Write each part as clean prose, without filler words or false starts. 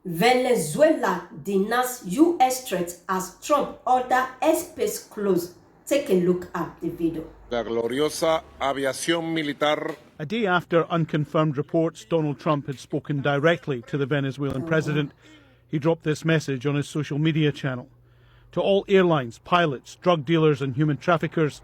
Venezuela denounced U.S. threat as Trump ordered airspace closed. Take a look at the video. La gloriosa aviación militar. A day after unconfirmed reports Donald Trump had spoken directly to the Venezuelan president, he dropped this message on his social media channel. To all airlines, pilots, drug dealers and human traffickers,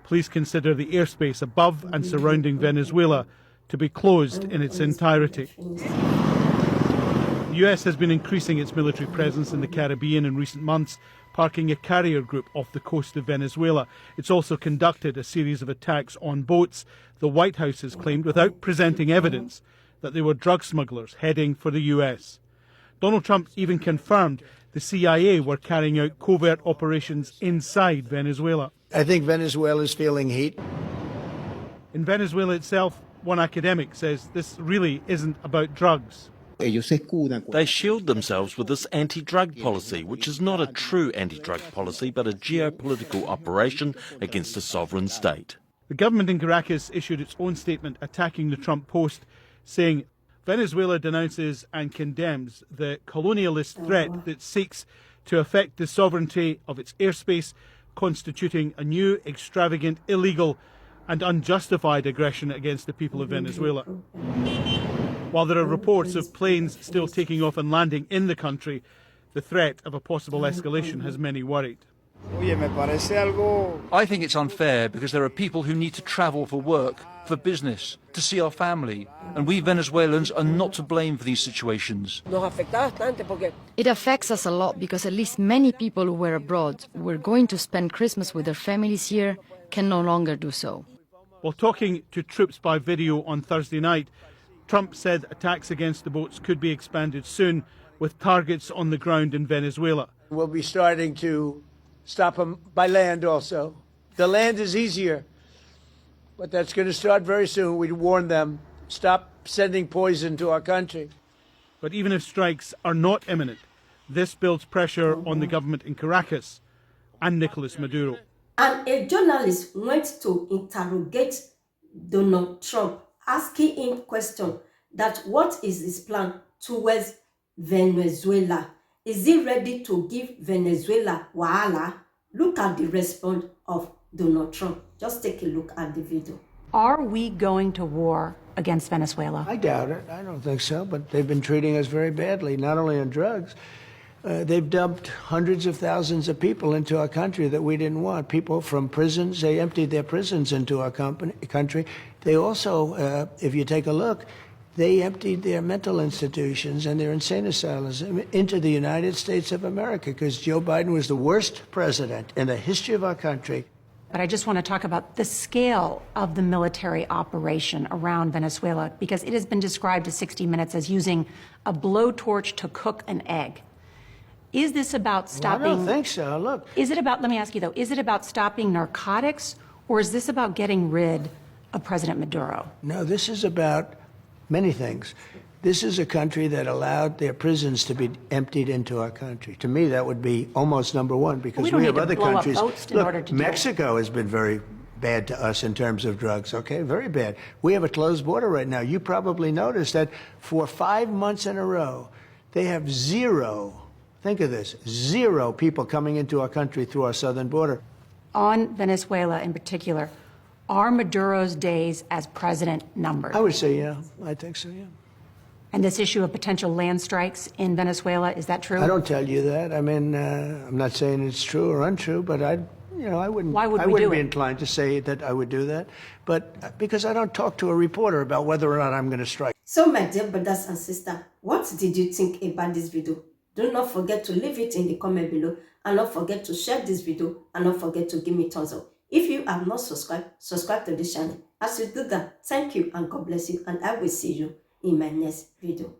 please consider the airspace above and surrounding Venezuela to be closed in its entirety. The US has been increasing its military presence in the Caribbean in recent months, parking a carrier group off the coast of Venezuela. It's also conducted a series of attacks on boats. The White House has claimed, without presenting evidence, that they were drug smugglers heading for the US. Donald Trump even confirmed the CIA were carrying out covert operations inside Venezuela. I think Venezuela is feeling heat. In Venezuela itself, one academic says this really isn't about drugs. They shield themselves with this anti-drug policy, which is not a true anti-drug policy, but a geopolitical operation against a sovereign state. The government in Caracas issued its own statement attacking the Trump post, saying Venezuela denounces and condemns the colonialist threat that seeks to affect the sovereignty of its airspace, constituting a new, extravagant, illegal and unjustified aggression against the people of Venezuela. While there are reports of planes still taking off and landing in the country, the threat of a possible escalation has many worried. I think it's unfair because there are people who need to travel for work, for business, to see our family, and we Venezuelans are not to blame for these situations. It affects us a lot because at least many people who were abroad, who were going to spend Christmas with their families here, can no longer do so. While talking to troops by video on Thursday night, Trump said attacks against the boats could be expanded soon, with targets on the ground in Venezuela. We'll be starting to stop them by land also. The land is easier, but that's going to start very soon. We warn them, stop sending poison to our country. But even if strikes are not imminent, this builds pressure on the government in Caracas and Nicolas Maduro. And a journalist went to interrogate Donald Trump, asking him question that what is his plan towards Venezuela? Is he ready to give Venezuela wahala? Look at the response of Donald Trump. Just take a look at the video. Are we going to war against Venezuela? I doubt it. I don't think so, but they've been treating us very badly, not only on drugs. They've dumped hundreds of thousands of people into our country that we didn't want. People from prisons, they emptied their prisons into our country. They also, if you take a look, they emptied their mental institutions and their insane asylums into the United States of America because Joe Biden was the worst president in the history of our country. But I just want to talk about the scale of the military operation around Venezuela, because it has been described to 60 Minutes as using a blowtorch to cook an egg. Is this about stopping? Well, I don't think so. Look. Is it about, let me ask you though, is it about stopping narcotics, or is this about getting rid of President Maduro? No, this is about many things. This is a country that allowed their prisons to be emptied into our country. To me, that would be almost number one, because we have other countries. Look, Mexico has been very bad to us in terms of drugs, okay? Very bad. We have a closed border right now. You probably noticed that for 5 months in a row, they have zero, think of this, zero people coming into our country through our southern border. On Venezuela in particular, are Maduro's days as president numbered? I would say, yeah. I think so, yeah. And this issue of potential land strikes in Venezuela, is that true? I don't tell you that. I mean, I'm not saying it's true or untrue, but I wouldn't. Why would I we wouldn't do be it? inclined to say that I would do that, but because I don't talk to a reporter about whether or not I'm going to strike. So, my dear brothers and sisters, what did you think about this video? Do not forget to leave it in the comment below, and not forget to share this video, and not forget to give me thumbs up. If you have not subscribed, subscribe to this channel. As you do that, thank you and God bless you, and I will see you in my next video.